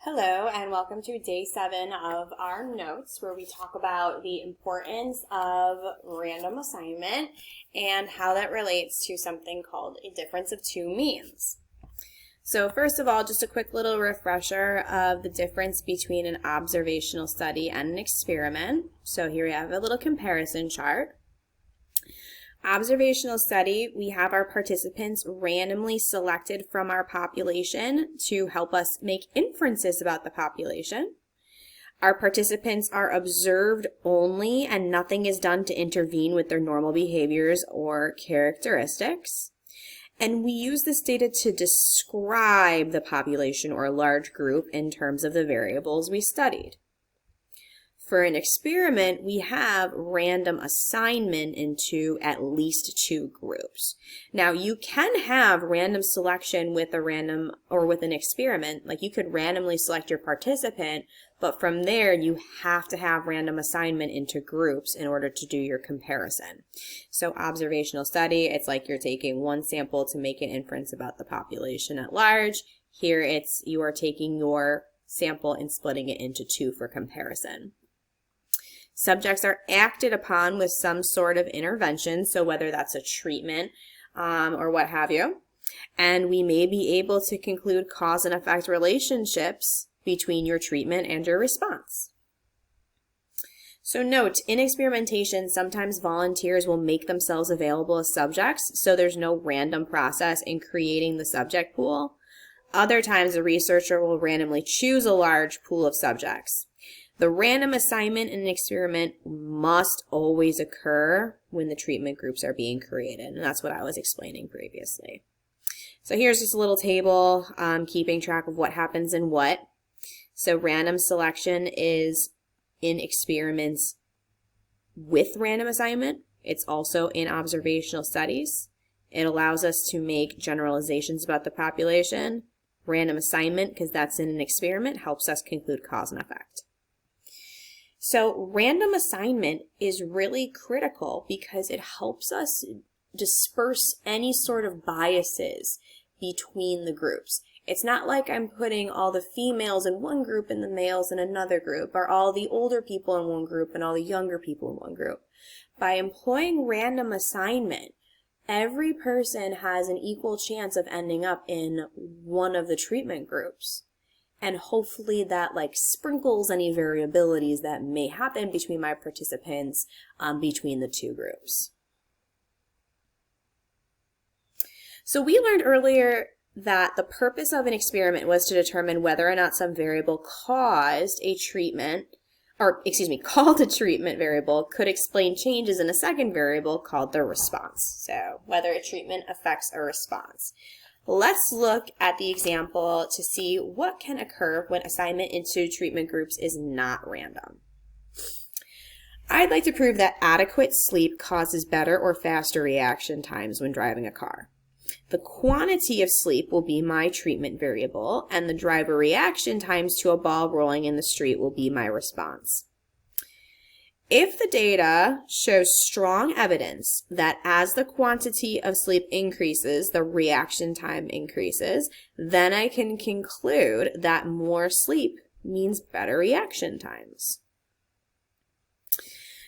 Hello and welcome to day 7 of our notes where we talk about the importance of random assignment and how that relates to something called a difference of two means. So first of all, just a quick little refresher of the difference between an observational study and an experiment. So here we have a little comparison chart. Observational study, we have our participants randomly selected from our population to help us make inferences about the population. Our participants are observed only and nothing is done to intervene with their normal behaviors or characteristics. And we use this data to describe the population or large group in terms of the variables we studied. For an experiment, we have random assignment into at least two groups. Now, you can have random selection with an experiment. Like you could randomly select your participant, but from there you have to have random assignment into groups in order to do your comparison. So observational study, it's like you're taking one sample to make an inference about the population at large. Here you are taking your sample and splitting it into two for comparison. Subjects are acted upon with some sort of intervention, so whether that's a treatment or what have you, and we may be able to conclude cause and effect relationships between your treatment and your response. So note, in experimentation, sometimes volunteers will make themselves available as subjects, so there's no random process in creating the subject pool. Other times, a researcher will randomly choose a large pool of subjects. The random assignment in an experiment must always occur when the treatment groups are being created, and that's what I was explaining previously. So here's just a little table keeping track of what happens in what. So random selection is in experiments with random assignment. It's also in observational studies. It allows us to make generalizations about the population. Random assignment, because that's in an experiment, helps us conclude cause and effect. So random assignment is really critical because it helps us disperse any sort of biases between the groups. It's not like I'm putting all the females in one group and the males in another group, or all the older people in one group and all the younger people in one group. By employing random assignment, every person has an equal chance of ending up in one of the treatment groups. And hopefully that sprinkles any variabilities that may happen between my participants between the two groups. So we learned earlier that the purpose of an experiment was to determine whether or not some variable called a treatment variable could explain changes in a second variable called the response. So whether a treatment affects a response. Let's look at the example to see what can occur when assignment into treatment groups is not random. I'd like to prove that adequate sleep causes better or faster reaction times when driving a car. The quantity of sleep will be my treatment variable, and the driver reaction times to a ball rolling in the street will be my response. If the data shows strong evidence that as the quantity of sleep increases, the reaction time increases, then I can conclude that more sleep means better reaction times.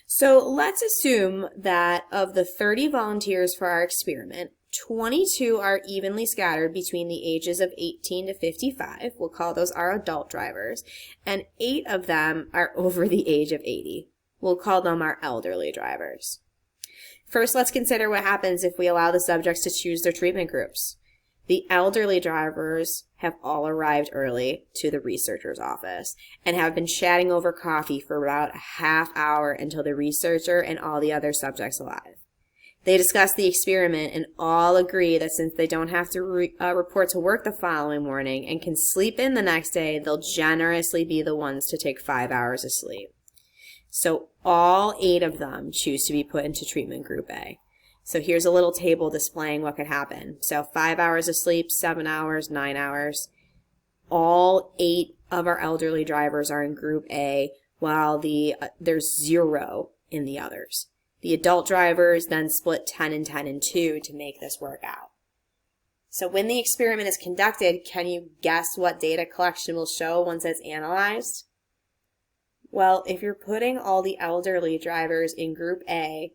So let's assume that of the 30 volunteers for our experiment, 22 are evenly scattered between the ages of 18 to 55. We'll call those our adult drivers, and 8 of them are over the age of 80. We'll call them our elderly drivers. First, let's consider what happens if we allow the subjects to choose their treatment groups. The elderly drivers have all arrived early to the researcher's office and have been chatting over coffee for about a half hour until the researcher and all the other subjects arrive. They discuss the experiment and all agree that since they don't have to report to work the following morning and can sleep in the next day, they'll generously be the ones to take 5 hours of sleep. So all 8 of them choose to be put into treatment group A. So here's a little table displaying what could happen. So 5 hours of sleep, 7 hours, 9 hours. All 8 of our elderly drivers are in group A, while there's 0 in the others. The adult drivers then split 10 and 10 and 2 to make this work out. So when the experiment is conducted, can you guess what data collection will show once it's analyzed? Well, if you're putting all the elderly drivers in group A,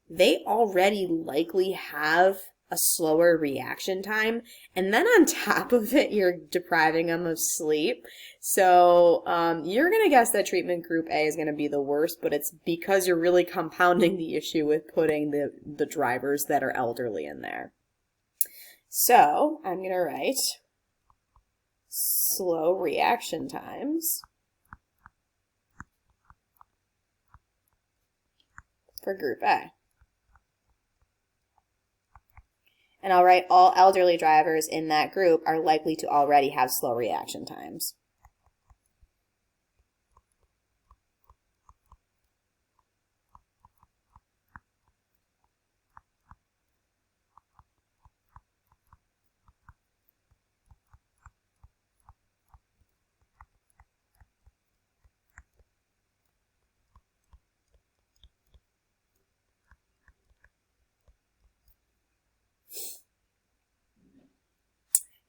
they already likely have a slower reaction time, and then on top of it, you're depriving them of sleep. So you're going to guess that treatment group A is going to be the worst, but it's because you're really compounding the issue with putting the drivers that are elderly in there. So I'm going to write slow reaction times for group A. And I'll write all elderly drivers in that group are likely to already have slow reaction times.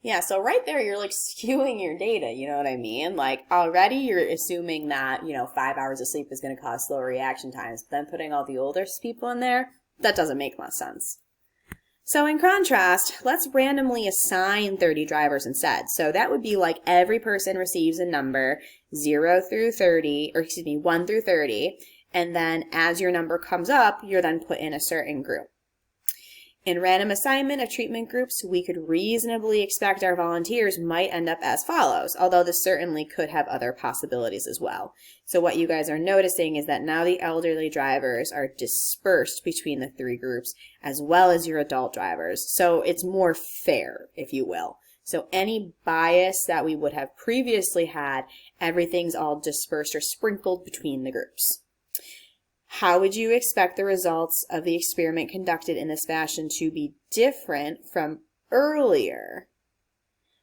Yeah, so right there, you're like skewing your data, you know what I mean? Like already you're assuming that, 5 hours of sleep is going to cause slower reaction times. But then putting all the older people in there, that doesn't make much sense. So in contrast, let's randomly assign 30 drivers instead. So that would be like every person receives a number 0 through 30, or excuse me, 1 through 30. And then as your number comes up, you're then put in a certain group. In random assignment of treatment groups, we could reasonably expect our volunteers might end up as follows, although this certainly could have other possibilities as well. So what you guys are noticing is that now the elderly drivers are dispersed between the 3 groups as well as your adult drivers. So it's more fair, if you will. So any bias that we would have previously had, everything's all dispersed or sprinkled between the groups. How would you expect the results of the experiment conducted in this fashion to be different from earlier?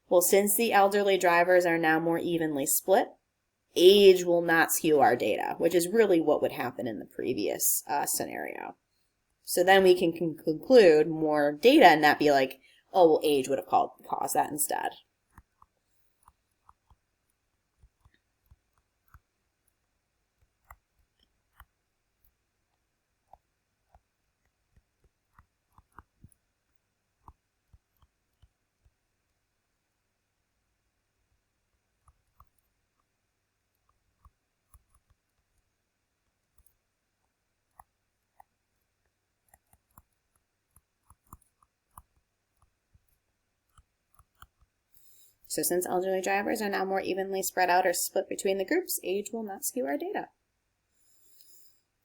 Well, since the elderly drivers are now more evenly split, age will not skew our data, which is really what would happen in the previous scenario. So then we can conclude more data and not be like, oh, well, age would have caused that instead. So since elderly drivers are now more evenly spread out or split between the groups, age will not skew our data.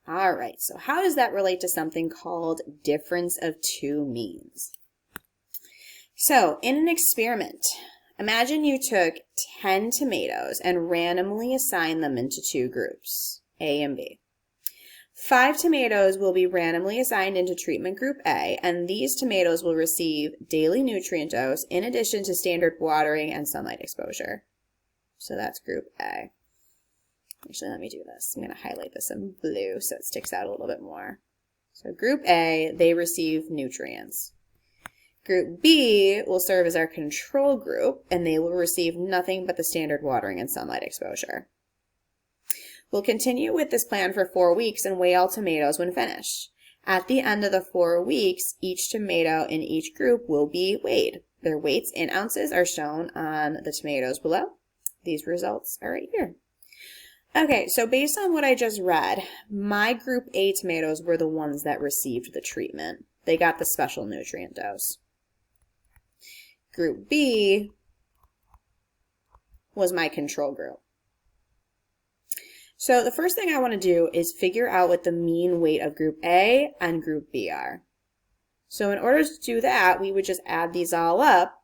All right, so how does that relate to something called difference of two means? So in an experiment, imagine you took 10 tomatoes and randomly assigned them into 2 groups, A and B. 5 tomatoes will be randomly assigned into treatment group A, and these tomatoes will receive daily nutrient dose in addition to standard watering and sunlight exposure. So that's group A. Actually, let me do this. I'm going to highlight this in blue so it sticks out a little bit more. So group A, they receive nutrients. Group B will serve as our control group, and they will receive nothing but the standard watering and sunlight exposure. We'll continue with this plan for 4 weeks and weigh all tomatoes when finished. At the end of the 4 weeks, each tomato in each group will be weighed. Their weights in ounces are shown on the tomatoes below. These results are right here. Okay, so based on what I just read, my group A tomatoes were the ones that received the treatment. They got the special nutrient dose. Group B was my control group. So the first thing I want to do is figure out what the mean weight of group A and group B are. So in order to do that, we would just add these all up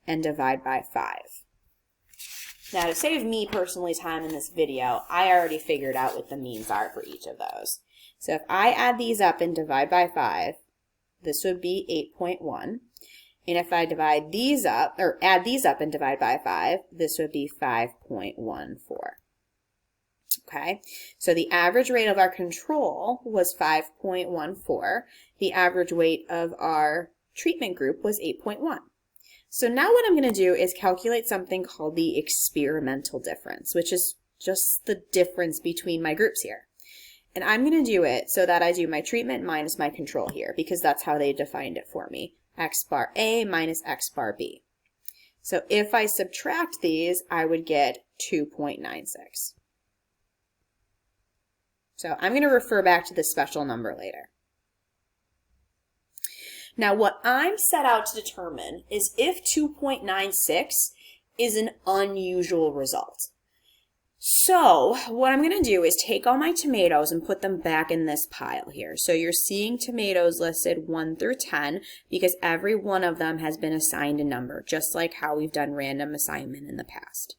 and divide by 5. Now to save me personally time in this video, I already figured out what the means are for each of those. So if I add these up and divide by 5, this would be 8.1. And if I divide these up, or add these up and divide by 5, this would be 5.14. Okay, so the average rate of our control was 5.14. The average weight of our treatment group was 8.1. So now what I'm going to do is calculate something called the experimental difference, which is just the difference between my groups here. And I'm going to do it so that I do my treatment minus my control here, because that's how they defined it for me. X bar A minus X bar B. So if I subtract these, I would get 2.96. So I'm going to refer back to this special number later. Now what I'm set out to determine is if 2.96 is an unusual result. So what I'm going to do is take all my tomatoes and put them back in this pile here. So you're seeing tomatoes listed 1 through 10 because every one of them has been assigned a number, just like how we've done random assignment in the past.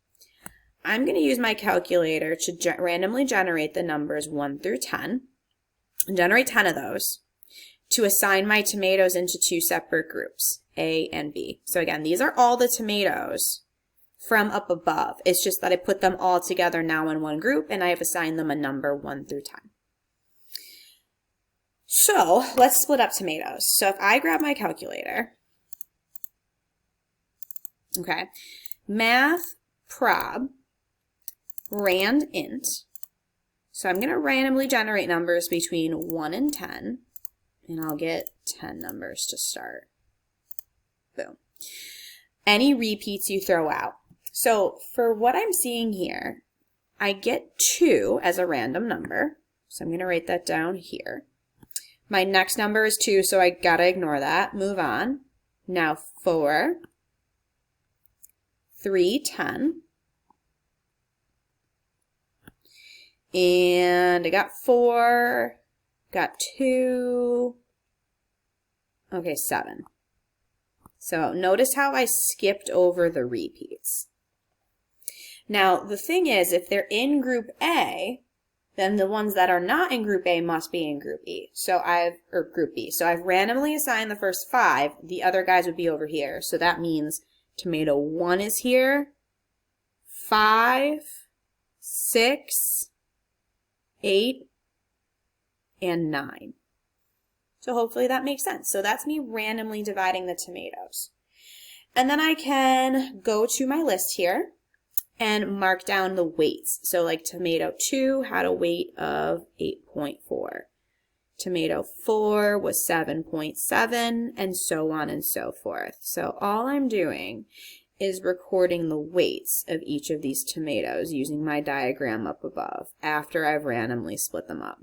I'm going to use my calculator to randomly generate the numbers 1 through 10, and generate 10 of those, to assign my tomatoes into two separate groups, A and B. So again, these are all the tomatoes from up above. It's just that I put them all together now in one group, and I have assigned them a number 1 through 10. So let's split up tomatoes. So if I grab my calculator, okay, math prob rand int. So I'm going to randomly generate numbers between 1 and 10, and I'll get 10 numbers to start. Boom. Any repeats you throw out. So for what I'm seeing here, I get 2 as a random number. So I'm going to write that down here. My next number is 2, so I got to ignore that. Move on. Now 4, 3, 10. And I got 4, got 2, okay, 7. So notice how I skipped over the repeats. Now the thing is, if they're in group A, then the ones that are not in group A must be in group E. Group B. So I've randomly assigned the first 5, the other guys would be over here. So that means tomato 1 is here, 5, 6, 8, and 9. So hopefully that makes sense. So that's me randomly dividing the tomatoes. And then I can go to my list here and mark down the weights. So like tomato 2 had a weight of 8.4. Tomato 4 was 7.7, and so on and so forth. So all I'm doing is recording the weights of each of these tomatoes using my diagram up above after I've randomly split them up.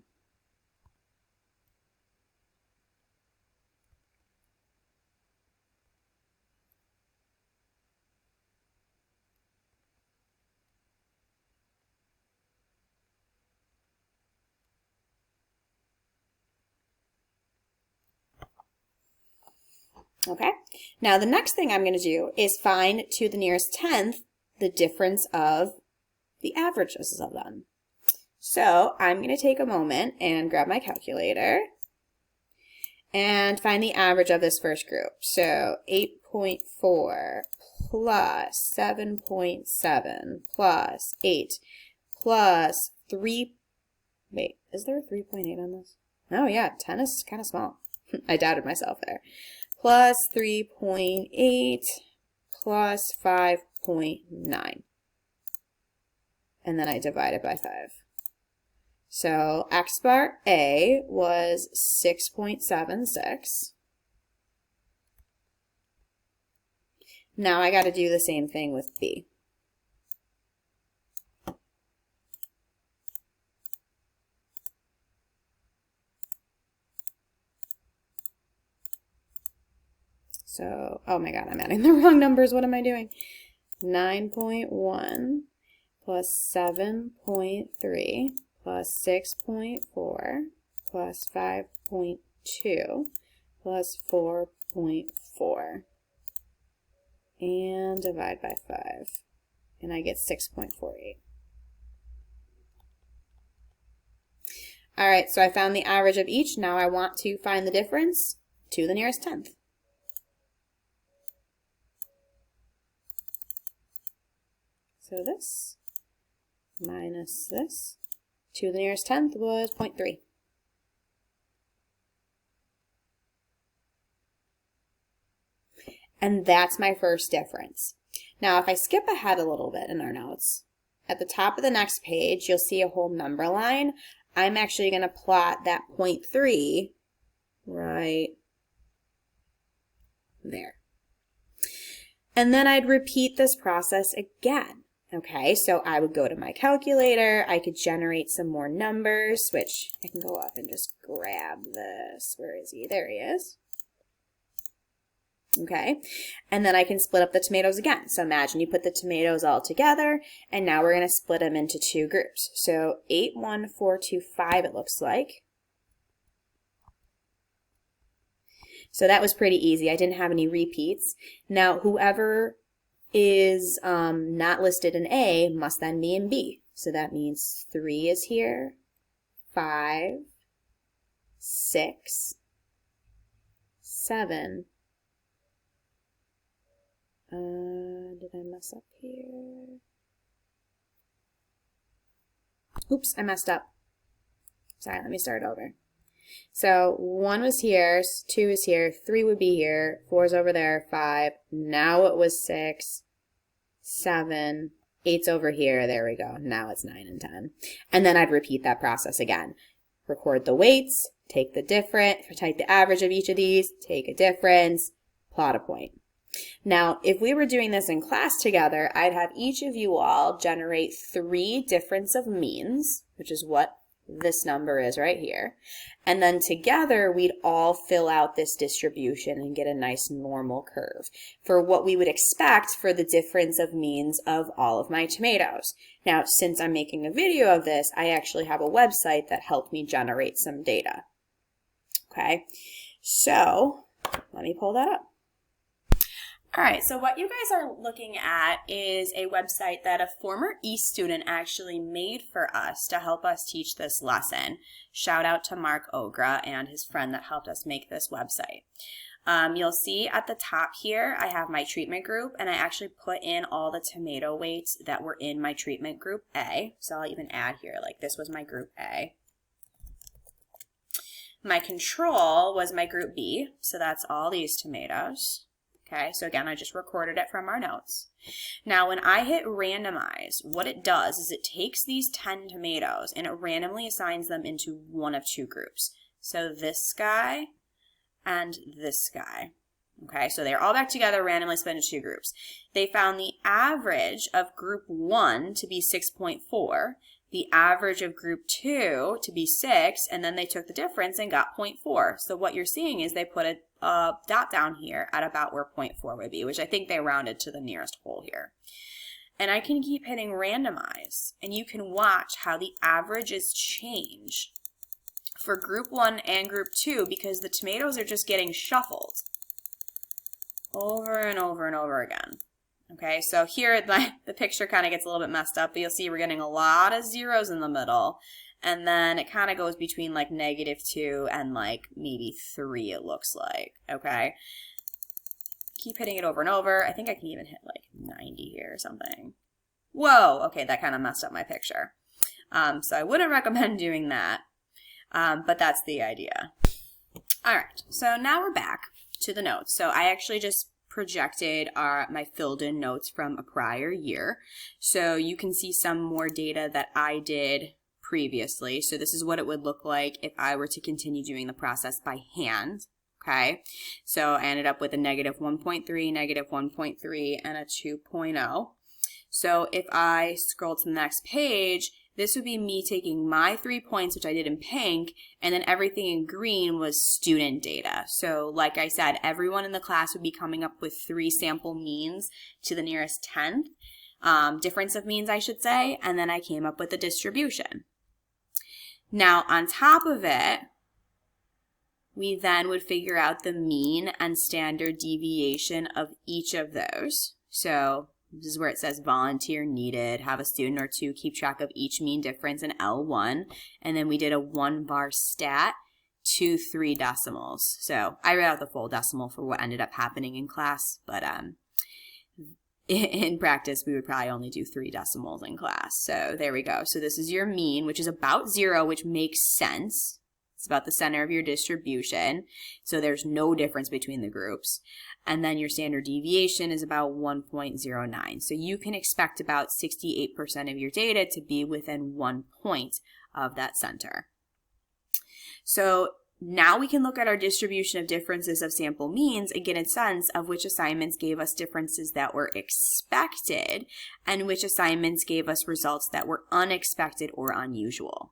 Okay, now the next thing I'm going to do is find to the nearest tenth the difference of the averages of them. So I'm going to take a moment and grab my calculator and find the average of this first group. So 8.4 plus 7.7 plus 8 plus 3, wait, is there a 3.8 on this? Oh yeah, 10 is kind of small. I doubted myself there. Plus 3.8 plus 5.9. And then I divide it by 5. So X bar A was 6.76. Now I got to do the same thing with B. So, oh my God, I'm adding the wrong numbers. What am I doing? 9.1 plus 7.3 plus 6.4 plus 5.2 plus 4.4. And divide by 5. And I get 6.48. All right, so I found the average of each. Now I want to find the difference to the nearest tenth. So this minus this to the nearest tenth was 0.3. And that's my first difference. Now, if I skip ahead a little bit in our notes, at the top of the next page, you'll see a whole number line. I'm actually going to plot that 0.3 right there. And then I'd repeat this process again. Okay, so I would go to my calculator, I could generate some more numbers, which I can go up and just grab this. Where is he? There he is. Okay, and then I can split up the tomatoes again. So imagine you put the tomatoes all together, and now we're going to split them into two groups. So 8, 1, 4, 2, 5 it looks like. So that was pretty easy. I didn't have any repeats. Now, whoever is not listed in A must then be in B. So that means 3 is here, 5, 6, 7. Did I mess up here? Oops, I messed up. Sorry, let me start over. So 1 was here, 2 is here, 3 would be here, 4 is over there, 5. Now it was 6, 7, 8's over here. There we go. Now it's 9 and 10. And then I'd repeat that process again. Record the weights, take the take the average of each of these, take a difference, plot a point. Now, if we were doing this in class together, I'd have each of you all generate 3 difference of means, which is what this number is right here. And then together, we'd all fill out this distribution and get a nice normal curve for what we would expect for the difference of means of all of my tomatoes. Now, since I'm making a video of this, I actually have a website that helped me generate some data. Okay, so let me pull that up. All right, so what you guys are looking at is a website that a former East student actually made for us to help us teach this lesson. Shout out to Mark Ogra and his friend that helped us make this website. You'll see at the top here, I have my treatment group, and I actually put in all the tomato weights that were in my treatment group A. So I'll even add here, like this was my group A. My control was my group B, so that's all these tomatoes. Okay, so again, I just recorded it from our notes. Now, when I hit randomize, what it does is it takes these 10 tomatoes and it randomly assigns them into one of 2 groups. So this guy and this guy. Okay, so they're all back together, randomly split into 2 groups. They found the average of group 1 to be 6.4, the average of group 2 to be 6, and then they took the difference and got 0.4. So what you're seeing is they put a dot down here at about where 0.4 would be, which I think they rounded to the nearest whole here. And I can keep hitting randomize, and you can watch how the averages change for group 1 and group 2 because the tomatoes are just getting shuffled over and over and over again. Okay, so here the picture kind of gets a little bit messed up, but you'll see we're getting a lot of zeros in the middle, and then it kind of goes between like -2 and like maybe 3 it looks like, okay? Keep hitting it over and over. I think I can even hit like 90 here or something. Whoa, okay, that kind of messed up my picture. So I wouldn't recommend doing that, but that's the idea. All right, so now we're back to the notes. So I actually just projected my filled in notes from a prior year. So you can see some more data that I did previously. So this is what it would look like if I were to continue doing the process by hand. Okay, so I ended up with a -1.3, -1.3, and a 2.0. So if I scroll to the next page, this would be me taking my 3 points, which I did in pink, and then everything in green was student data. So like I said, everyone in the class would be coming up with 3 sample means to the nearest 10th, difference of means I should say, and then I came up with the distribution. Now on top of it, we then would figure out the mean and standard deviation of each of those. So this is where it says volunteer needed, have a student or 2 keep track of each mean difference in L1. And then we did a 1 bar stat to 3 decimals. So I read out the full decimal for what ended up happening in class, but in practice, we would probably only do 3 decimals in class. So there we go. So this is your mean, which is about 0, which makes sense. It's about the center of your distribution. So there's no difference between the groups. And then your standard deviation is about 1.09. So you can expect about 68% of your data to be within 1 point of that center. So now we can look at our distribution of differences of sample means and get a sense of which assignments gave us differences that were expected and which assignments gave us results that were unexpected or unusual.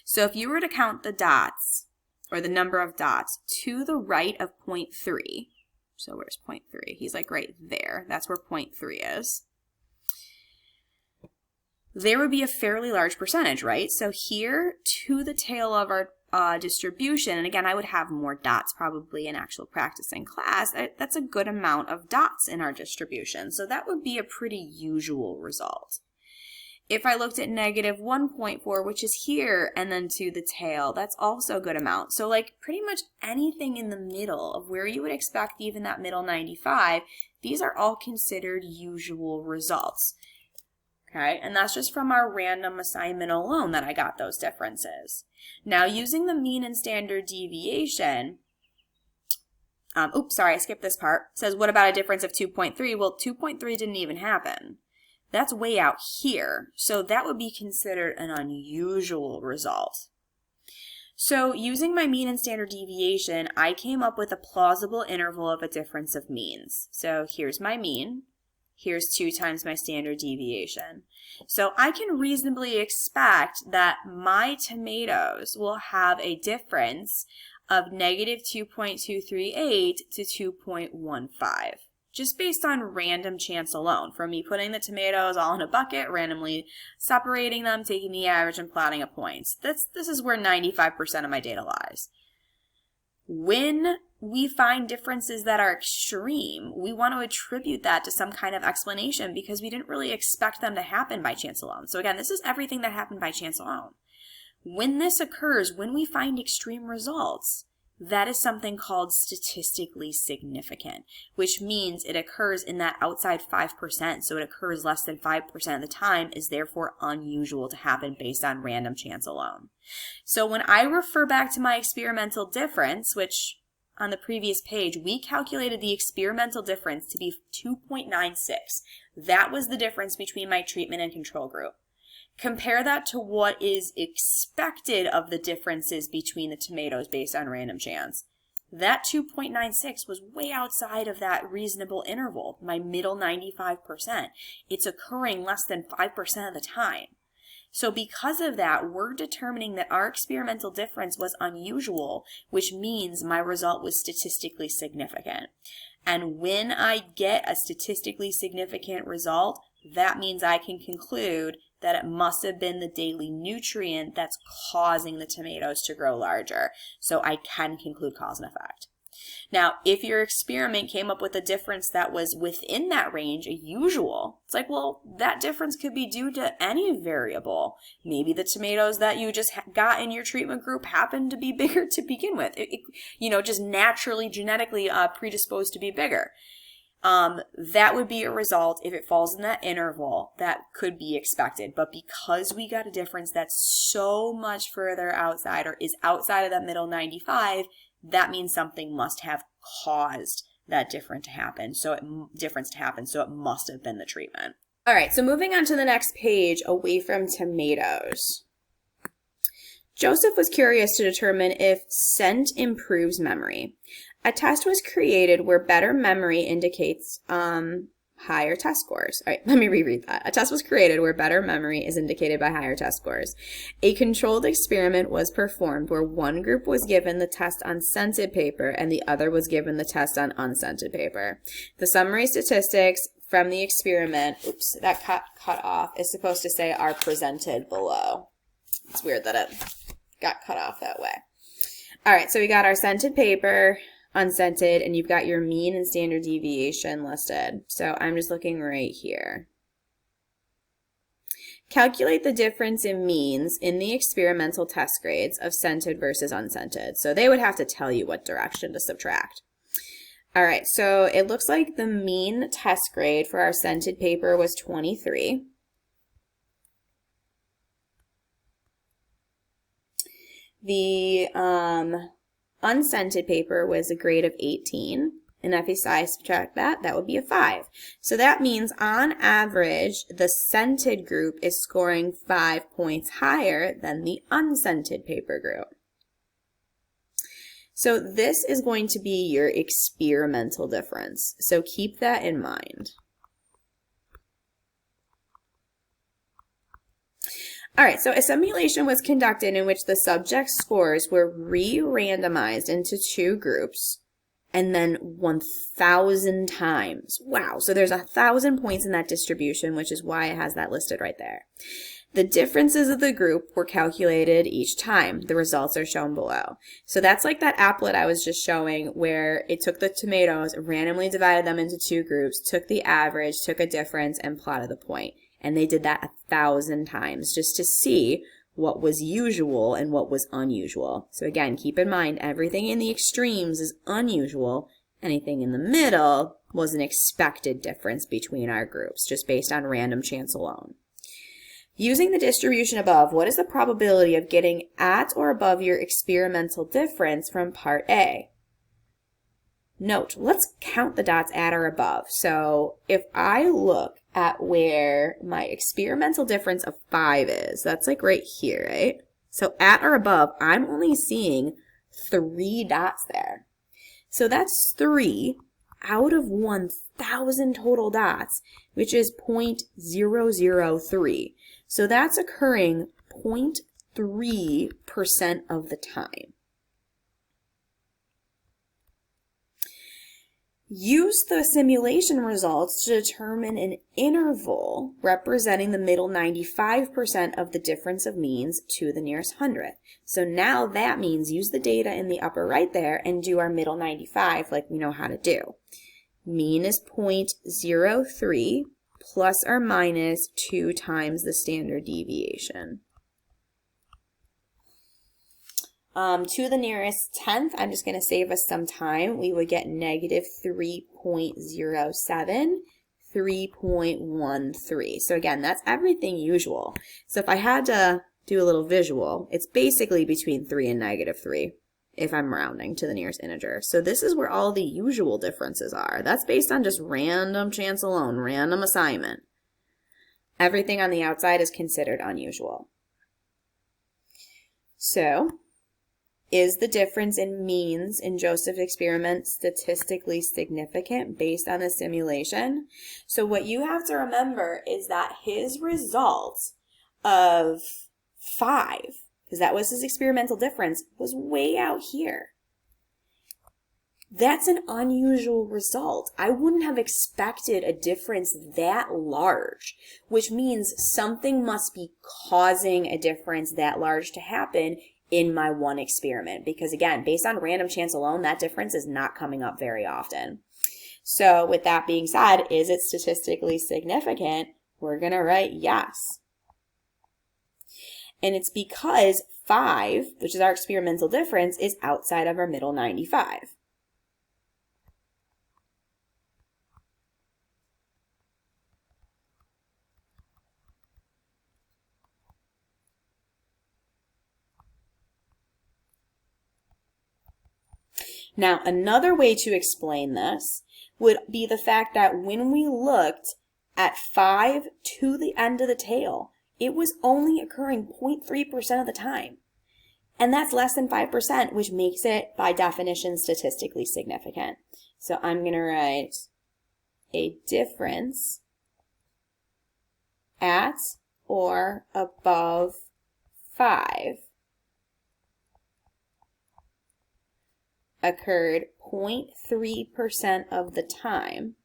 So if you were to count the dots, or the number of dots, to the right of point 3, so where's point 3? He's like right there. That's where point 3 is. There would be a fairly large percentage, right? So here to the tail of our distribution, and again, I would have more dots probably in actual practice in class. That's a good amount of dots in our distribution. So that would be a pretty usual result. If I looked at negative 1.4, which is here, and then to the tail, that's also a good amount. So like pretty much anything in the middle of where you would expect even that middle 95, these are all considered usual results. Okay, and that's just from our random assignment alone that I got those differences. Now using the mean and standard deviation, oops, sorry, I skipped this part. It says, what about a difference of 2.3? Well, 2.3 didn't even happen. That's way out here, so that would be considered an unusual result. So using my mean and standard deviation, I came up with a plausible interval of a difference of means. So here's my mean. Here's 2 times my standard deviation. So I can reasonably expect that my tomatoes will have a difference of negative 2.238 to 2.15, just based on random chance alone, from me putting the tomatoes all in a bucket, randomly separating them, taking the average, and plotting a points. This is where 95% of my data lies. When we find differences that are extreme, we want to attribute that to some kind of explanation because we didn't really expect them to happen by chance alone. So again, this is everything that happened by chance alone. When this occurs, when we find extreme results, that is something called statistically significant, which means it occurs in that outside 5%, so it occurs less than 5% of the time, is therefore unusual to happen based on random chance alone. So when I refer back to my experimental difference, which on the previous page, we calculated the experimental difference to be 2.96. That was the difference between my treatment and control group. Compare that to what is expected of the differences between the tomatoes based on random chance. That 2.96 was way outside of that reasonable interval, my middle 95%. It's occurring less than 5% of the time. So because of that, we're determining that our experimental difference was unusual, which means my result was statistically significant. And when I get a statistically significant result, that means I can conclude that it must have been the daily nutrient that's causing the tomatoes to grow larger. So I can conclude cause and effect. Now, if your experiment came up with a difference that was within that range, a usual, it's like, well, that difference could be due to any variable. Maybe the tomatoes that you just got in your treatment group happened to be bigger to begin with. Just naturally, genetically predisposed to be bigger. That would be a result if it falls in that interval that could be expected. But because we got a difference that's so much further outside or is outside of that middle 95, that means something must have caused that difference to happen. So it must have been the treatment. All right, so moving on to the next page, away from tomatoes. Joseph was curious to determine if scent improves memory. A test was created where better memory indicates higher test scores. All right, let me reread that. A test was created where better memory is indicated by higher test scores. A controlled experiment was performed where one group was given the test on scented paper and the other was given the test on unscented paper. The summary statistics from the experiment, oops, that cut off, is supposed to say are presented below. It's weird that it got cut off that way. All right, so we got our scented paper, unscented, and you've got your mean and standard deviation listed. So I'm just looking right here. Calculate the difference in means in the experimental test grades of scented versus unscented. So they would have to tell you what direction to subtract. All right, so it looks like the mean test grade for our scented paper was 23. The unscented paper was a grade of 18. And if I subtract that, that would be a 5. So that means on average, the scented group is scoring 5 points higher than the unscented paper group. So this is going to be your experimental difference. So keep that in mind. All right, so a simulation was conducted in which the subject's scores were re-randomized into 2 groups and then 1,000 times. Wow, so there's 1,000 points in that distribution, which is why it has that listed right there. The differences of the group were calculated each time. The results are shown below. So that's like that applet I was just showing where it took the tomatoes, randomly divided them into 2 groups, took the average, took a difference, and plotted the point. And they did that 1,000 times just to see what was usual and what was unusual. So again, keep in mind, everything in the extremes is unusual. Anything in the middle was an expected difference between our groups, just based on random chance alone. Using the distribution above, what is the probability of getting at or above your experimental difference from part A? Note, let's count the dots at or above. So if I look at where my experimental difference of 5 is, that's like right here, right? So at or above, I'm only seeing 3 dots there. So that's 3 out of 1,000 total dots, which is 0.003. So that's occurring 0.3% of the time. Use the simulation results to determine an interval representing the middle 95% of the difference of means to the nearest hundredth. So now that means use the data in the upper right there and do our middle 95 like we know how to do. Mean is 0.03 plus or minus 2 times the standard deviation. To the nearest tenth, I'm just going to save us some time. We would get negative 3.07, 3.13. So again, that's everything usual. So if I had to do a little visual, it's basically between 3 and negative 3 if I'm rounding to the nearest integer. So this is where all the usual differences are. That's based on just random chance alone, random assignment. Everything on the outside is considered unusual. So, is the difference in means in Joseph's experiment statistically significant based on the simulation? So what you have to remember is that his result of 5, because that was his experimental difference, was way out here. That's an unusual result. I wouldn't have expected a difference that large, which means something must be causing a difference that large to happen in my one experiment, because again, based on random chance alone, that difference is not coming up very often. So with that being said, is it statistically significant? We're going to write yes. And it's because 5, which is our experimental difference, is outside of our middle 95. Now, another way to explain this would be the fact that when we looked at 5 to the end of the tail, it was only occurring 0.3% of the time. And that's less than 5%, which makes it, by definition, statistically significant. So I'm going to write a difference at or above 5 occurred 0.3% of the time,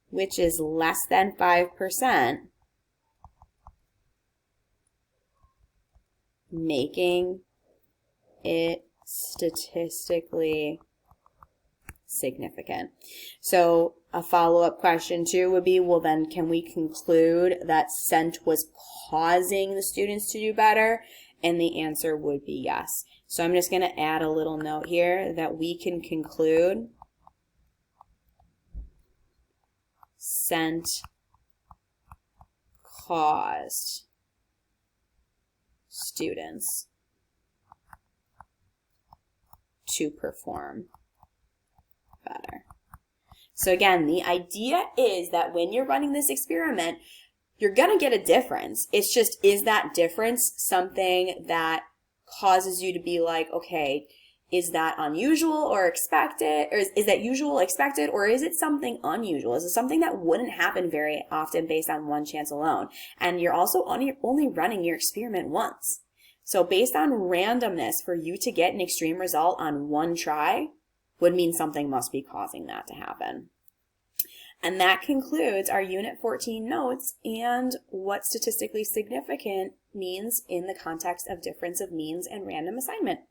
which is less than 5%, making it statistically significant. So a follow-up question too would be, well then can we conclude that scent was causing the students to do better? And the answer would be yes. So I'm just going to add a little note here that we can conclude scent caused students to perform better. So again, the idea is that when you're running this experiment, you're going to get a difference. It's just, is that difference something that causes you to be like, okay, is that unusual or expected? Or is that usual, expected, or is it something unusual? Is it something that wouldn't happen very often based on one chance alone? And you're also only running your experiment once. So based on randomness, for you to get an extreme result on one try would mean something must be causing that to happen. And that concludes our Unit 14 notes and what statistically significant means in the context of difference of means and random assignment.